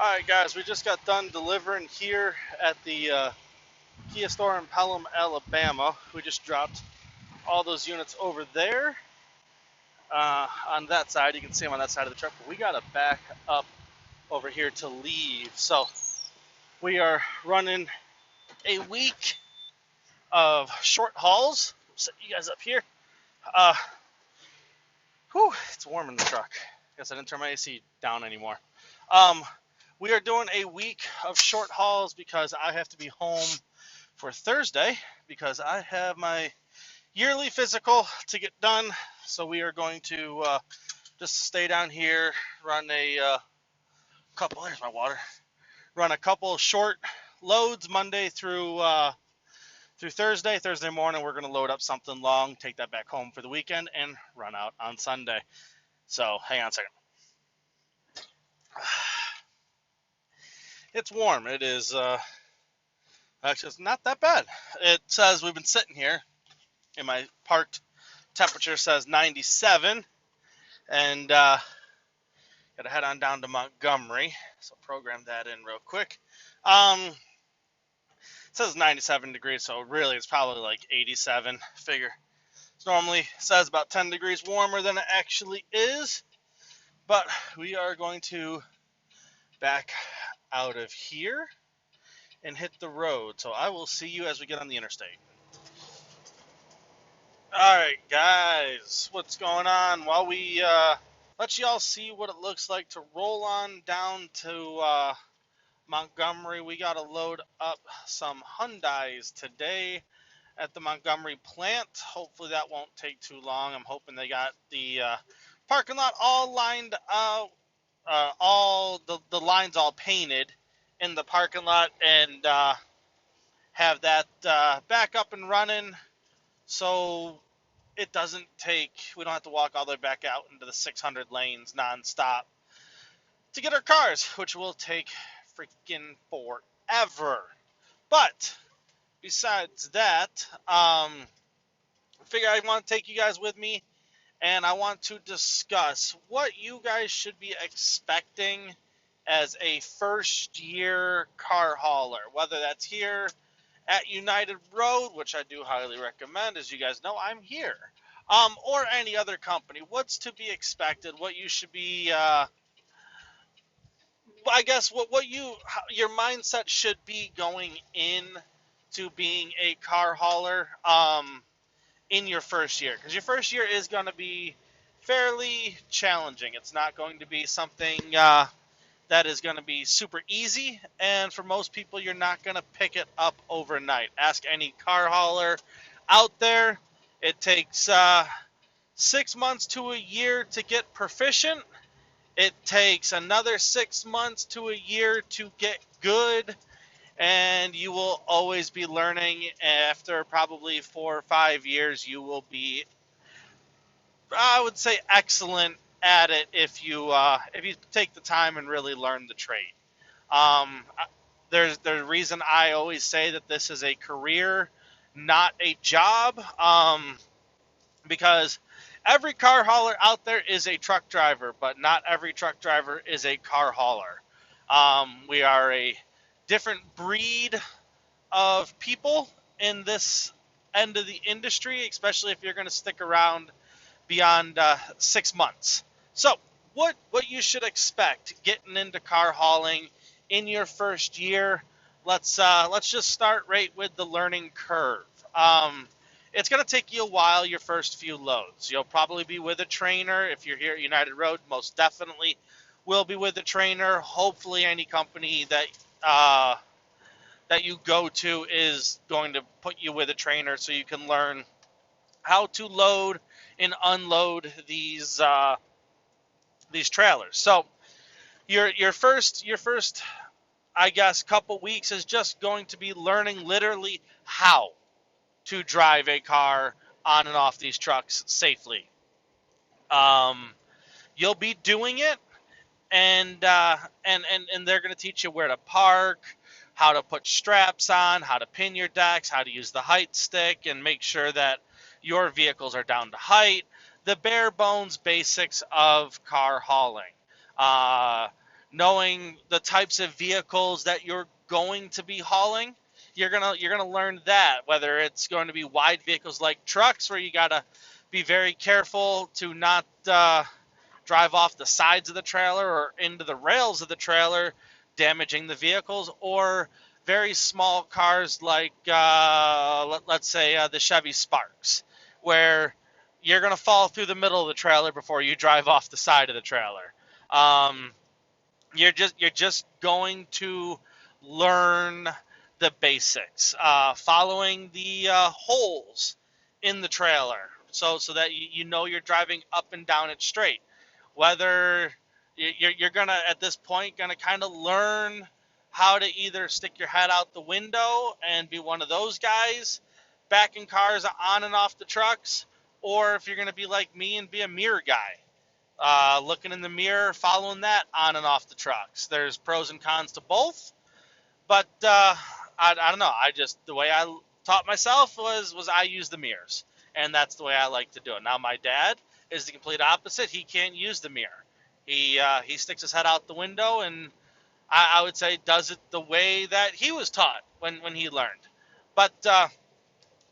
Alright guys, we just got done delivering here at the Kia store in Pelham, Alabama. We just dropped all those units over there on that side. You can see them on that side of the truck, but we got to back up over here to leave. So we are running a week of short hauls. Set you guys up here. It's warm in the truck. Guess I didn't turn my AC down anymore. We are doing a week of short hauls because I have to be home for Thursday because I have my yearly physical to get done. So we are going to just stay down here, run a couple. There's my water. Run a couple short loads Monday through Thursday. Thursday morning, we're going to load up something long, take that back home for the weekend, and run out on Sunday. So hang on a second. It's warm. It is actually it's not that bad. It says we've been sitting here, and my parked temperature says 97, and gotta head on down to Montgomery. So program that in real quick. It says 97 degrees, so really it's probably like 87. Figure. It normally says about 10 degrees warmer than it actually is, but we are going to back out of here and hit the road. So I will see you as we get on the interstate. Alright guys, what's going on? While we let y'all see what it looks like to roll on down to Montgomery, we got to load up some Hyundais today at the Montgomery plant. Hopefully that won't take too long. I'm hoping they got the parking lot all lined out, all the lines all painted in the parking lot, and have that back up and running so it doesn't take, we don't have to walk all the way back out into the 600 lanes nonstop to get our cars, which will take freaking forever. But besides that, I figure I want to take you guys with me, and I want to discuss what you guys should be expecting as a first-year car hauler, whether that's here at United Road, which I do highly recommend. As you guys know, I'm here, or any other company. What's to be expected, what you should be, I guess what your mindset should be going in to being a car hauler in your first year, because your first year is going to be fairly challenging. It's not going to be something that is going to be super easy, and for most people, you're not going to pick it up overnight. Ask any car hauler out there. It takes 6 months to a year to get proficient. It takes another 6 months to a year to get good, and you will always be learning. After probably 4 or 5 years, you will be, I would say, excellent at it if you take the time and really learn the trade. There's the reason I always say that this is a career, not a job, because every car hauler out there is a truck driver, but not every truck driver is a car hauler. We are a different breed of people in this end of the industry, especially if you're going to stick around beyond 6 months. So what you should expect getting into car hauling in your first year, let's just start right with the learning curve. It's going to take you a while, your first few loads. You'll probably be with a trainer. If you're here at United Road, most definitely will be with a trainer. Hopefully any company that you go to is going to put you with a trainer so you can learn how to load and unload these trailers. So your first I guess couple weeks is just going to be learning literally how to drive a car on and off these trucks safely. You'll be doing it, and they're going to teach you where to park, how to put straps on, how to pin your decks, how to use the height stick, and make sure that your vehicles are down to height. The bare bones basics of car hauling. knowing the types of vehicles that you're going to be hauling. You're gonna learn that, whether it's going to be wide vehicles like trucks, where you gotta be very careful to not drive off the sides of the trailer or into the rails of the trailer, damaging the vehicles, or very small cars like, let's say, the Chevy Sparks, where you're going to fall through the middle of the trailer before you drive off the side of the trailer. Um, you're just going to learn the basics, following the holes in the trailer, so that you know you're driving up and down it straight. Whether you're gonna, at this point, gonna kind of learn how to either stick your head out the window and be one of those guys backing cars on and off the trucks, or if you're gonna be like me and be a mirror guy, looking in the mirror, following that on and off the trucks. There's pros and cons to both, but I don't know. The way I taught myself was I use the mirrors, and that's the way I like to do it. Now my dad is the complete opposite. He can't use the mirror. He sticks his head out the window, and I would say does it the way that he was taught when he learned. But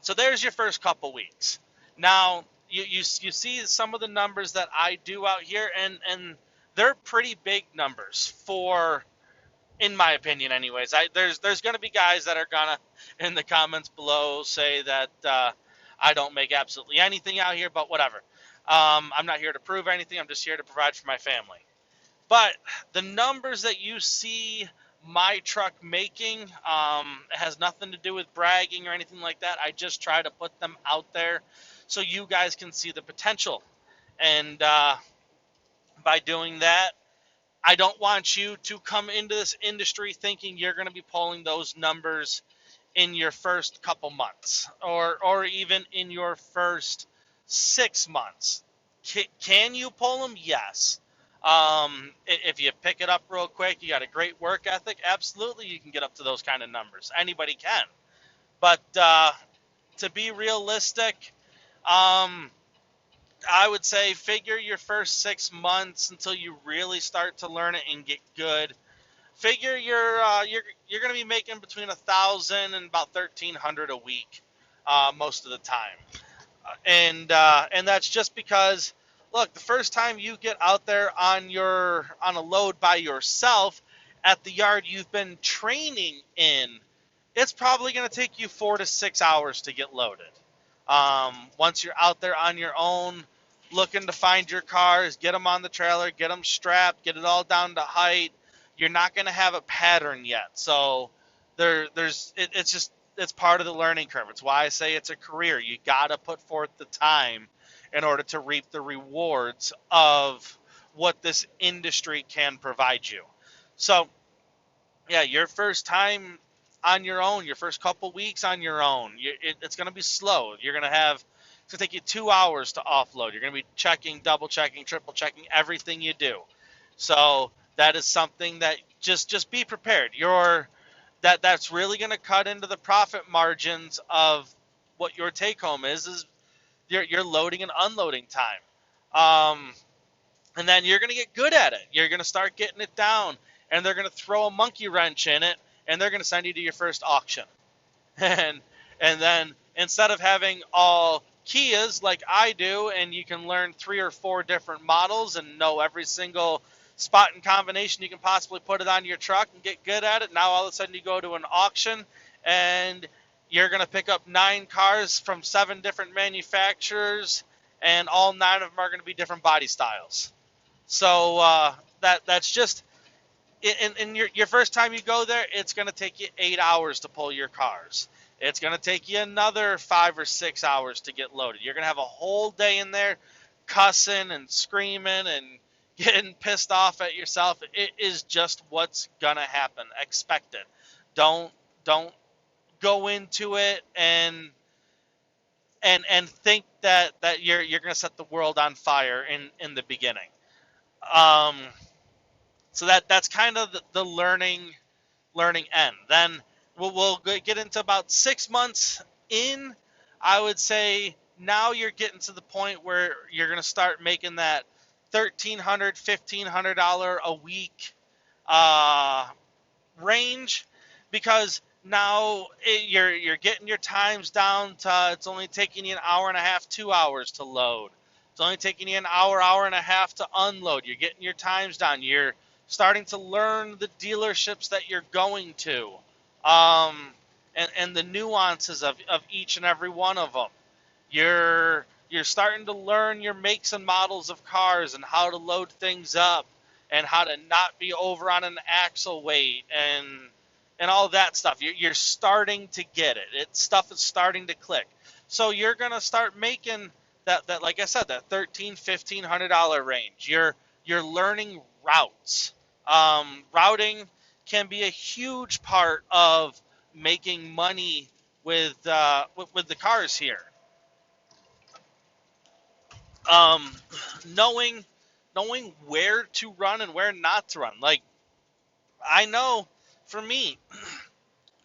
so there's your first couple weeks. Now you see some of the numbers that I do out here, and they're pretty big numbers for, in my opinion, anyways. There's going to be guys that are gonna, in the comments below, say that I don't make absolutely anything out here, but whatever. I'm not here to prove anything. I'm just here to provide for my family. But the numbers that you see my truck making, it has nothing to do with bragging or anything like that. I just try to put them out there so you guys can see the potential. And by doing that, I don't want you to come into this industry thinking you're going to be pulling those numbers in your first couple months, or even in your first 6 months. Can you pull them? Yes. If you pick it up real quick, you got a great work ethic, absolutely you can get up to those kind of numbers. Anybody can. But to be realistic, I would say figure your first 6 months until you really start to learn it and get good. Figure you're going to be making between 1,000 and about 1,300 a week most of the time, and that's just because, look, the first time you get out there on a load by yourself at the yard you've been training in, it's probably going to take you 4 to 6 hours to get loaded. Once you're out there on your own, looking to find your cars, get them on the trailer, get them strapped, get it all down to height, you're not going to have a pattern yet. So it's part of the learning curve. It's why I say it's a career. You got to put forth the time in order to reap the rewards of what this industry can provide you. So, yeah, your first time on your own, your first couple weeks on your own, it's going to be slow. It's going to take you 2 hours to offload. You're going to be checking, double checking, triple checking everything you do. So that is something that just be prepared. That's really going to cut into the profit margins of what your take home is your loading and unloading time. And then you're going to get good at it. You're going to start getting it down, and they're going to throw a monkey wrench in it, and they're going to send you to your first auction. And then instead of having all Kias like I do, and you can learn 3 or 4 different models and know every single spot and combination you can possibly put it on your truck and get good at it, now all of a sudden you go to an auction and you're going to pick up 9 cars from 7 different manufacturers, and all 9 of them are going to be different body styles. So that's just in your first time you go there, it's going to take you 8 hours to pull your cars. It's going to take you another 5 or 6 hours to get loaded. You're going to have a whole day in there cussing and screaming and getting pissed off at yourself. It is just what's going to happen. Expect it. Don't go into it and think that you're going to set the world on fire in the beginning. So that's kind of the learning end. Then we'll get into about 6 months in. I would say now you're getting to the point where you're going to start making that $1,300, $1,500 a week uh, range, because now you're getting your times down to it's only taking you an hour and a half, 2 hours to load. It's only taking you an hour, hour and a half to unload. You're getting your times down. You're starting to learn the dealerships that you're going to, um, and the nuances of each and every one of them. You're starting to learn your makes and models of cars and how to load things up and how to not be over on an axle weight and all that stuff. You're starting to get it. Stuff is starting to click. So you're gonna start making that like I said, that $1,300-$1,500 range. You're learning routes. Routing can be a huge part of making money with the cars here. um, knowing where to run and where not to run. Like, I know for me,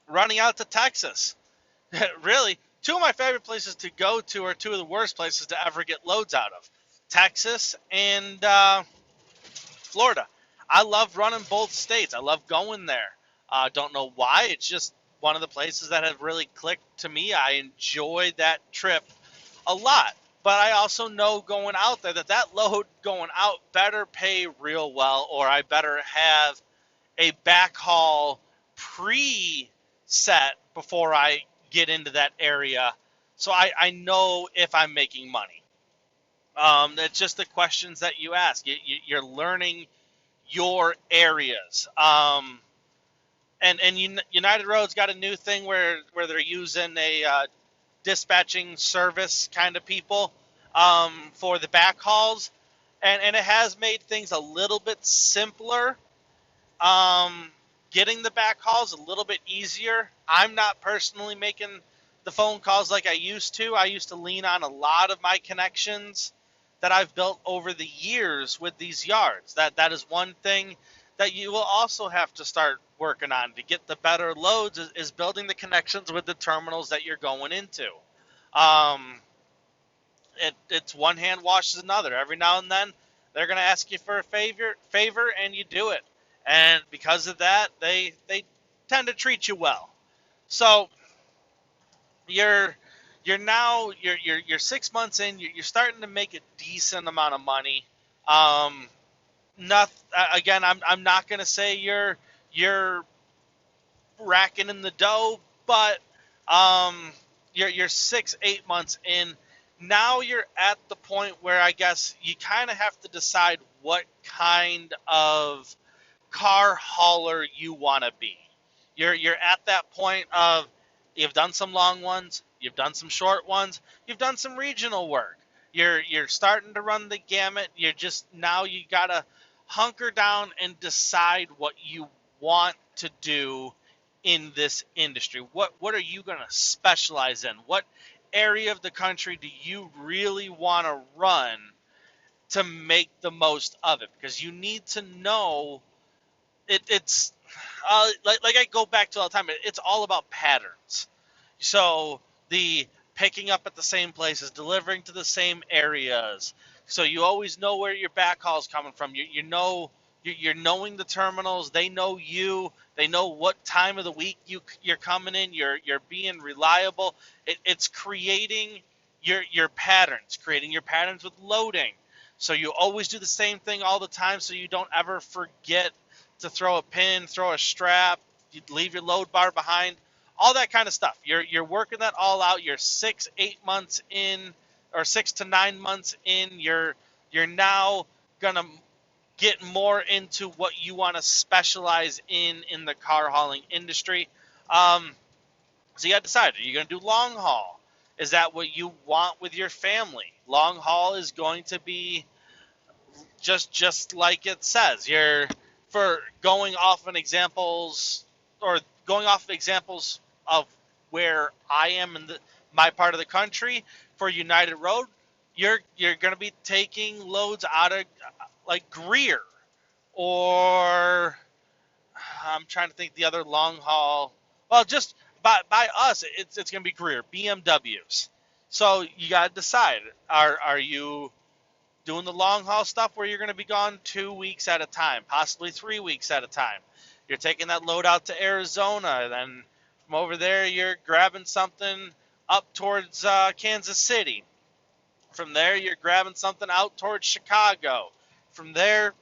running out to Texas, really, two of my favorite places to go to are two of the worst places to ever get loads out of: Texas and Florida. I love running both states. I love going there. Don't know why. It's just one of the places that have really clicked to me. I enjoy that trip a lot. But I also know going out there that load going out better pay real well, or I better have a backhaul pre-set before I get into that area, so I know if I'm making money. It's just the questions that you ask. You're learning your areas. And United Road's got a new thing where they're using a dispatching service kind of people for the backhauls, and it has made things a little bit simpler. Um, Getting the backhauls a little bit easier. I'm not personally making the phone calls like I used to. I used to lean on a lot of my connections that I've built over the years with these yards. That is one thing that you will also have to start working on to get the better loads is building the connections with the terminals that you're going into. Um, it's one hand washes another. Every now and then, they're going to ask you for a favor, and you do it. And because of that, they tend to treat you well. So you're you're 6 months in. You're starting to make a decent amount of money. Um, not again. I'm not going to say you're racking in the dough, but you're 6-8 months in. Now you're at the point where I guess you kind of have to decide what kind of car hauler you want to be. You're at that point of you've done some long ones, you've done some short ones, you've done some regional work. You're starting to run the gamut. You're just now you gotta hunker down and decide what you want to do in this industry. What are you gonna specialize in? What area of the country do you really want to run to make the most of it? Because you need to know it's like I go back to all the time. It's all about patterns. So the picking up at the same places, delivering to the same areas. So you always know where your backhaul is coming from. You know you're knowing the terminals. They know you. They know what time of the week you're coming in. You're being reliable. It's creating your patterns, creating your patterns with loading. So you always do the same thing all the time, so you don't ever forget to throw a pin, throw a strap, you leave your load bar behind, all that kind of stuff. You're working that all out. You're 6-8 months in, or 6 to 9 months in. You're now gonna get more into what you want to specialize in the car hauling industry. So you got to decide: are you gonna do long haul? Is that what you want with your family? Long haul is going to be just like it says. You're for going off an examples or going off examples of where I am in my part of the country. For United Road, you're going to be taking loads out of like Greer, or I'm trying to think the other long haul. Well, just by us, it's going to be Greer BMWs. So you got to decide: are you doing the long haul stuff where you're going to be gone 2 weeks at a time, possibly 3 weeks at a time. You're taking that load out to Arizona, then from over there you're grabbing something up towards Kansas City. From there you're grabbing something out towards Chicago. From there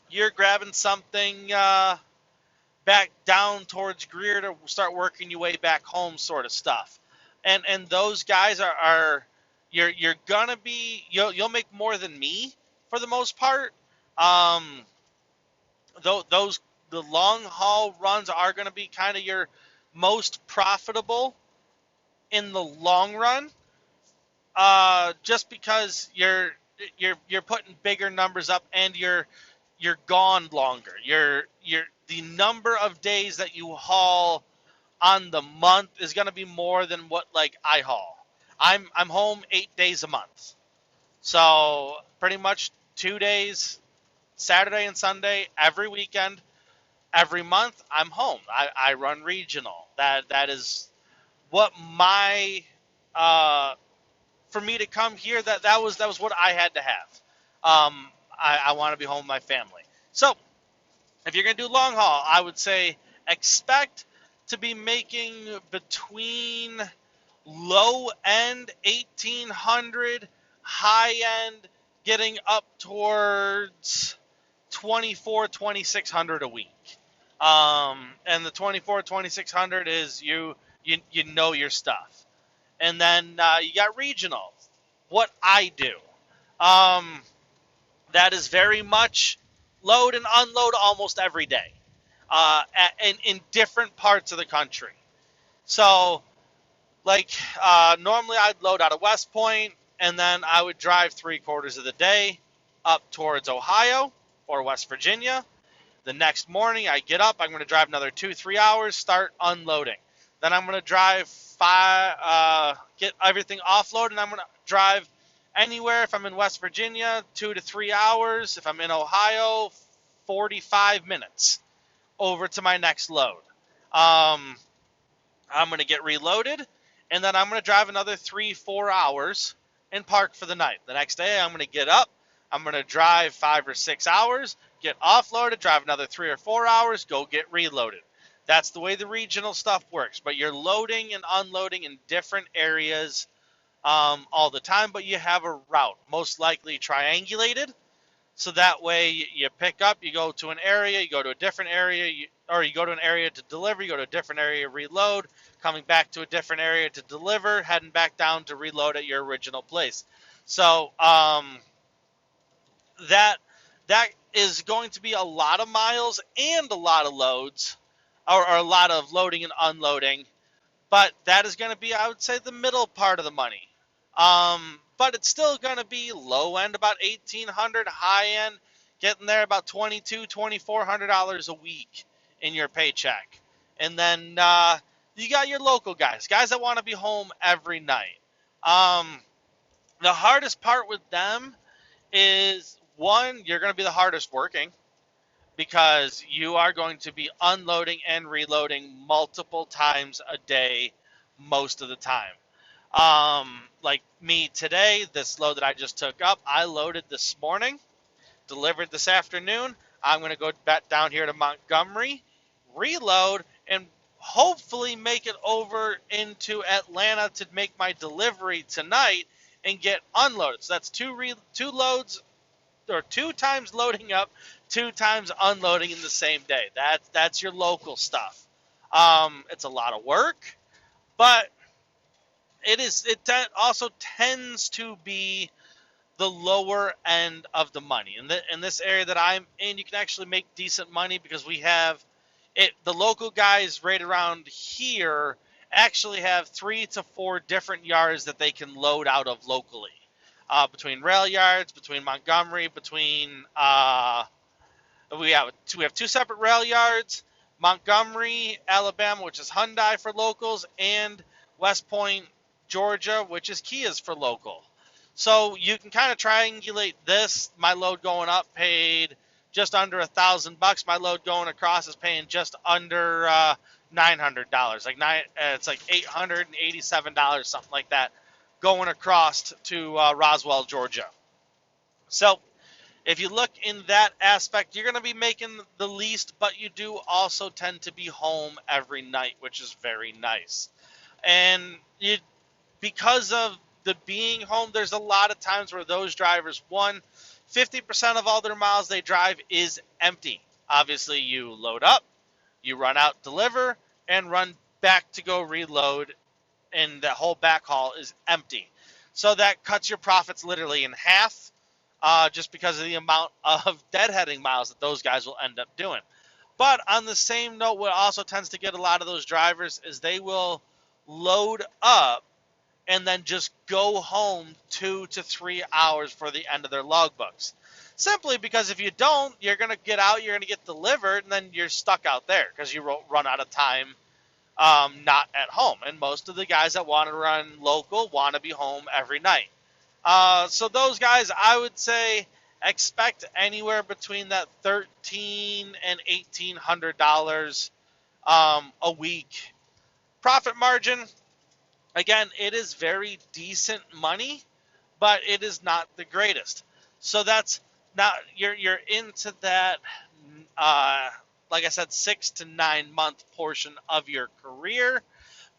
you're grabbing something back down towards Greer to start working your way back home, sort of stuff. And those guys are you're gonna be you'll make more than me for the most part. Um, those the long haul runs are gonna be kind of your most profitable in the long run. Just because you're putting bigger numbers up and you're gone longer. You're the number of days that you haul on the month is going to be more than what like I haul. I'm home 8 days a month, so pretty much 2 days, Saturday and Sunday, every weekend, every month I'm home. I run regional. That is what my for me to come here. That was what I had to have. I want to be home with my family. So if you're going to do long haul, I would say expect to be making between low end 1800, high end getting up towards 2600 a week. And the 2600 is you know your stuff. And then you got regional. What I do. That is very much load and unload almost every day in different parts of the country. So, like, normally I'd load out of West Point, and then I would drive 3/4 of the day up towards Ohio or West Virginia. The next morning, I get up. I'm going to drive another 2-3 hours, start unloading. Then I'm going to drive get everything offloaded, and I'm going to drive anywhere. If I'm in West Virginia, 2 to 3 hours. If I'm in Ohio, 45 minutes over to my next load. I'm going to get reloaded, and then I'm going to drive another 3-4 hours and park for the night. The next day, I'm going to get up. I'm going to drive 5 or 6 hours, get offloaded, drive another 3 or 4 hours, go get reloaded. That's the way the regional stuff works. But you're loading and unloading in different areas all the time, but you have a route, most likely triangulated. So that way you pick up, you go to an area, you go to a different area, or you go to an area to deliver, you go to a different area, reload, coming back to a different area to deliver, heading back down to reload at your original place. So that is going to be a lot of miles and a lot of loads, or a lot of loading and unloading. But that is going to be, I would say, the middle part of the money. But it's still going to be low end about 1,800, high end getting there about $2,200, $2,400 a week in your paycheck. And then you got your local guys that want to be home every night. The hardest part with them is, one, you're going to be the hardest working, because you are going to be unloading and reloading multiple times a day most of the time. Like me today, this load that I just took up, I loaded this morning, delivered this afternoon. I'm going to go back down here to Montgomery, reload, and hopefully make it over into Atlanta to make my delivery tonight and get unloaded. So that's two loads, or 2 times loading up, 2 times unloading in the same day. That's your local stuff. It's a lot of work, but it also tends to be the lower end of the money. In this area that I'm in, you can actually make decent money because we have it. The local guys right around here actually have 3 to 4 different yards that they can load out of locally. Between rail yards, between Montgomery, we have 2 separate rail yards, Montgomery, Alabama, which is Hyundai for locals, and West Point, Georgia, which is Kia's for local. So you can kind of triangulate this. My load going up paid just under $1,000. My load going across is paying just under $900. It's like $887, something like that, going across to Roswell, Georgia. So if you look in that aspect, you're going to be making the least, but you do also tend to be home every night, which is very nice. And because of the being home, there's a lot of times where those drivers, 50% of all their miles they drive is empty. Obviously, you load up, you run out, deliver, and run back to go reload, and the whole backhaul is empty. So that cuts your profits literally in half, just because of the amount of deadheading miles that those guys will end up doing. But on the same note, what also tends to get a lot of those drivers is they will load up and then just go home 2 to 3 hours for the end of their logbooks. Simply because if you don't, you're going to get out, you're going to get delivered, and then you're stuck out there because you run out of time, not at home. And most of the guys that want to run local want to be home every night. So those guys, I would say, expect anywhere between that $1,300 and $1,800 a week profit margin. Again, it is very decent money, but it is not the greatest. So that's now you're into that, like I said, 6 to 9 month portion of your career,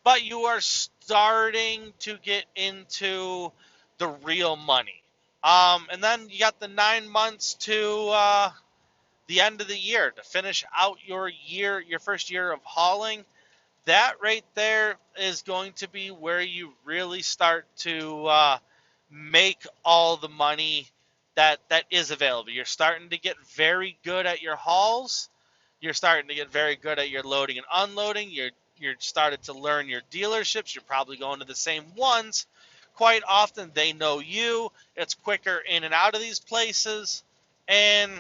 but you are starting to get into the real money. And then you got the 9 months to the end of the year to finish out your year, your first year of hauling. That right there is going to be where you really start to make all the money that is available. You're starting to get very good at your hauls. You're starting to get very good at your loading and unloading. You're started to learn your dealerships. You're probably going to the same ones. Quite often they know you. It's quicker in and out of these places, and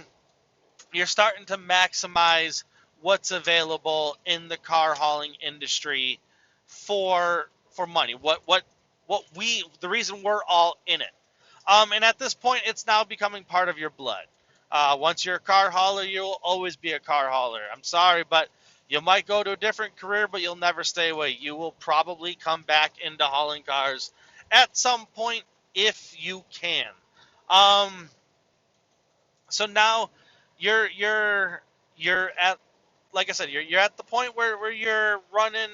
you're starting to maximize what's available in the car hauling industry for money. The reason we're all in it. And at this point, it's now becoming part of your blood. Once you're a car hauler, you'll always be a car hauler. I'm sorry, but you might go to a different career, but you'll never stay away. You will probably come back into hauling cars at some point if you can. Um, so now you're at, like I said, you're at the point where you're running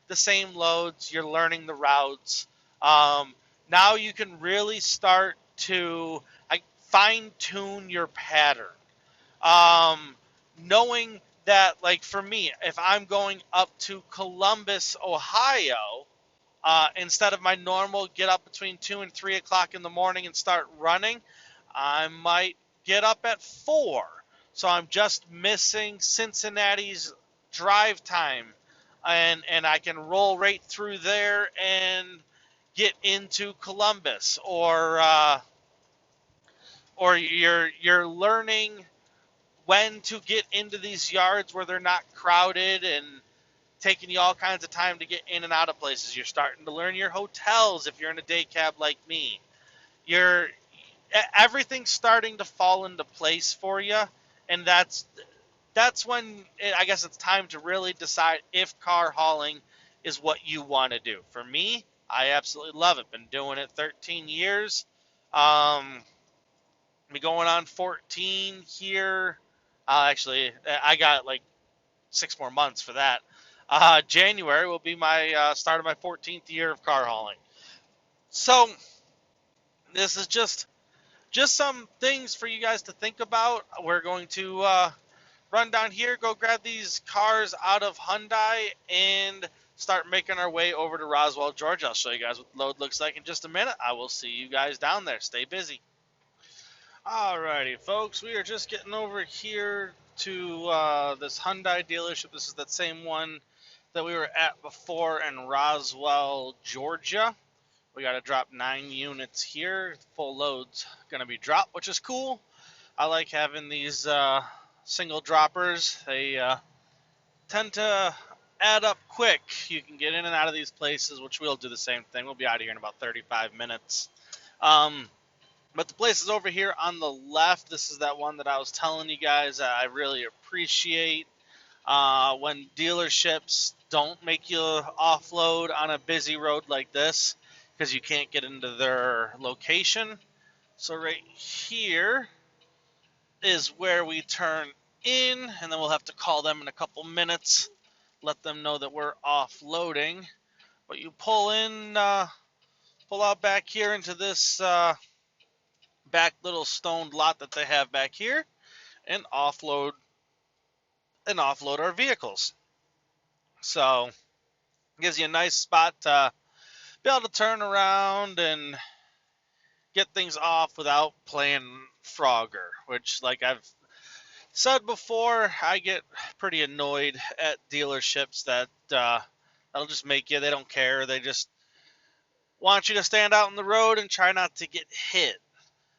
the same loads, you're learning the routes. Now you can really start to fine tune your pattern. Um, Knowing that, like for me, if I'm going up to Columbus, Ohio, instead of my normal get up between 2 and 3 o'clock in the morning and start running, I might get up at 4. So I'm just missing Cincinnati's drive time. And I can roll right through there and get into Columbus. Or you're learning when to get into these yards where they're not crowded and taking you all kinds of time to get in and out of places. You're starting to learn your hotels if you're in a day cab like me. You're Everything's starting to fall into place for you, and that's when I guess it's time to really decide if car hauling is what you want to do. For me, I absolutely love it. Been doing it 13 years. Be going on 14 here. Actually, I got like 6 more months for that. January will be my start of my 14th year of car hauling. So this is just some things for you guys to think about. We're going to run down here, go grab these cars out of Hyundai, and start making our way over to Roswell, Georgia. I'll show you guys what the load looks like in just a minute. I will see you guys down there. Stay busy. Alrighty, folks, we are just getting over here to this Hyundai dealership. This is that same one that we were at before in Roswell, Georgia. We got to drop 9 units here. Full load's going to be dropped, which is cool. I like having these single droppers. They tend to add up quick. You can get in and out of these places, which we'll do the same thing. We'll be out of here in about 35 minutes. But the place is over here on the left. This is that one that I was telling you guys I really appreciate. When dealerships don't make you offload on a busy road like this because you can't get into their location. So right here is where we turn in, and then we'll have to call them in a couple minutes, let them know that we're offloading. But you pull in, pull out back here into this back little stoned lot that they have back here, and offload our vehicles. So it gives you a nice spot to be able to turn around and get things off without playing Frogger, which, like I've said before, I get pretty annoyed at dealerships that that'll just make you, they don't care. They just want you to stand out on the road and try not to get hit.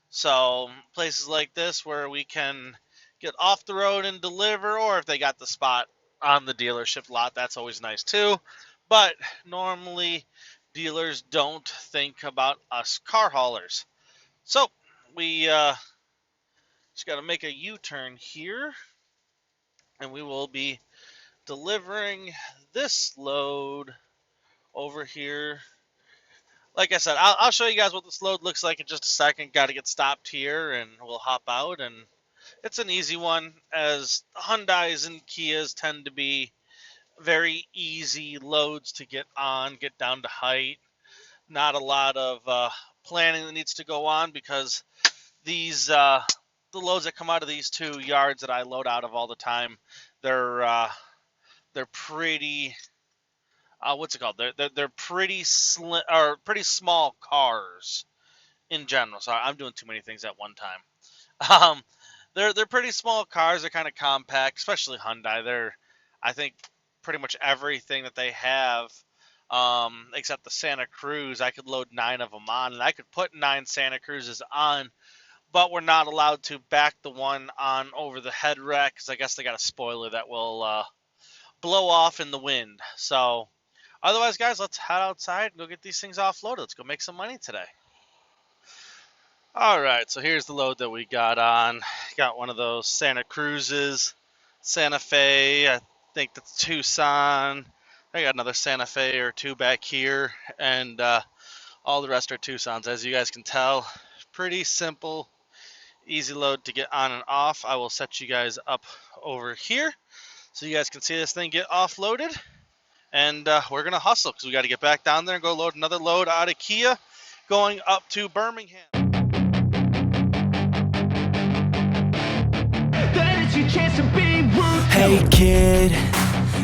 So places like this where we can get off the road and deliver, or if they got the spot on the dealership lot, that's always nice too. But normally dealers don't think about us car haulers. So we just got to make a U-turn here, and we will be delivering this load over here. Like I said, I'll show you guys what this load looks like in just a second. Got to get stopped here, and we'll hop out. And it's an easy one, as Hyundais and Kias tend to be very easy loads to get on, get down to height. Not a lot of planning that needs to go on, because these the loads that come out of these two yards that I load out of all the time, they're pretty what's it called? They're pretty slim, or pretty small cars in general. Sorry, I'm doing too many things at one time. Um, they're pretty small cars. They're kind of compact, especially Hyundai. I think pretty much everything that they have, except the Santa Cruz, I could load 9 of them on, and I could put 9 Santa Cruzes on, but we're not allowed to back the one on over the head rack, because I guess they got a spoiler that will blow off in the wind. So otherwise, guys, let's head outside and go get these things offloaded. Let's go make some money today. All right, so here's the load that we got on. Got one of those Santa Cruzes, Santa Fe, I think that's Tucson. I got another Santa Fe or two back here, and all the rest are Tucsons. As you guys can tell, pretty simple, easy load to get on and off. I will set you guys up over here so you guys can see this thing get offloaded. And we're going to hustle, because we got to get back down there and go load another load out of Kia going up to Birmingham. Hey kid,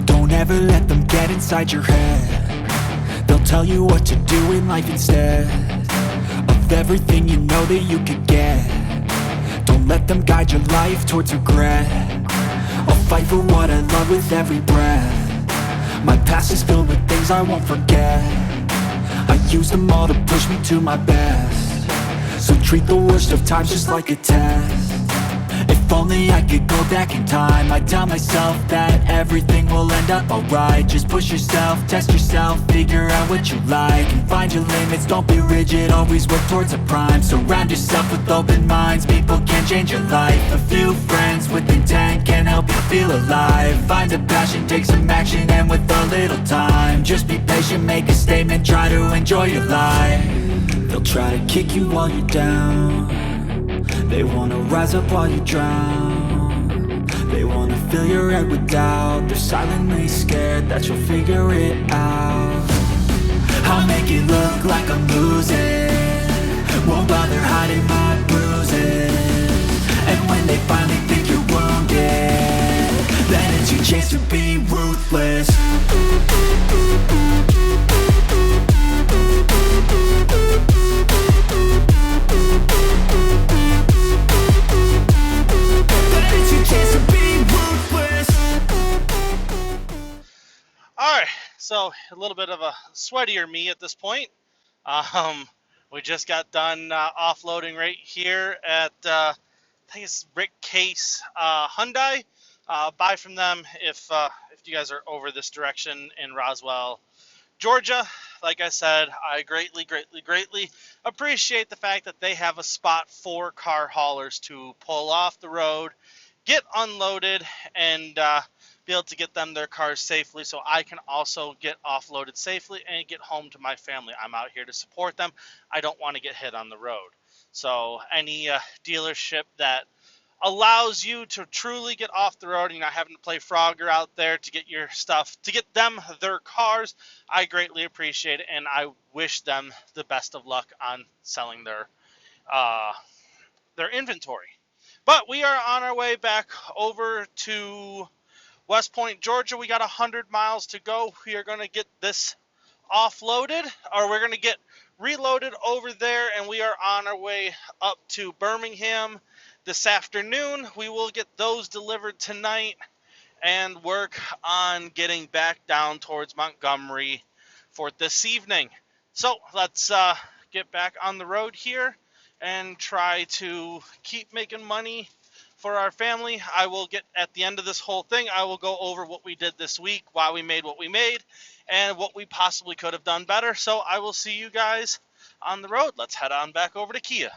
don't ever let them get inside your head. They'll tell you what to do in life instead of everything you know that you could get. Don't let them guide your life towards regret. I'll fight for what I love with every breath. My past is filled with things I won't forget. I use them all to push me to my best. So treat the worst of times just like a test. If only I could go back in time, I'd tell myself that everything will end up alright. Just push yourself, test yourself, figure out what you like, and find your limits, don't be rigid, always work towards a prime. Surround yourself with open minds, people can change your life. A few friends with intent can help you feel alive. Find a passion, take some action, and with a little time, just be patient, make a statement, try to enjoy your life. They'll try to kick you while you're down. They wanna rise up while you drown. They wanna fill your head with doubt. They're silently scared that you'll figure it out. I'll make it look like I'm losing, won't bother hiding my bruises. And when they finally think you're wounded, then it's your chance to be ruthless. Alright, so a little bit of a sweatier me at this point. We just got done offloading right here at, I think it's Rick Case Hyundai. Buy from them if you guys are over this direction in Roswell, Georgia. Like I said, I greatly appreciate the fact that they have a spot for car haulers to pull off the road, get unloaded, and be able to get them their cars safely, so I can also get offloaded safely and get home to my family. I'm out here to support them. I don't want to get hit on the road. So any dealership that allows you to truly get off the road and you're not having to play Frogger out there to get your stuff, to get them their cars, I greatly appreciate it, and I wish them the best of luck on selling uh, their inventory. But we are on our way back over to West Point, Georgia. We got 100 miles to go. We are going to get this offloaded, or we're going to get reloaded over there, and we are on our way up to Birmingham this afternoon. We will get those delivered tonight and work on getting back down towards Montgomery for this evening. So let's get back on the road here and try to keep making money for our family. I will get, at the end of this whole thing, I will go over what we did this week, why we made what we made, and what we possibly could have done better. So I will see you guys on the road. Let's head on back over to Kia.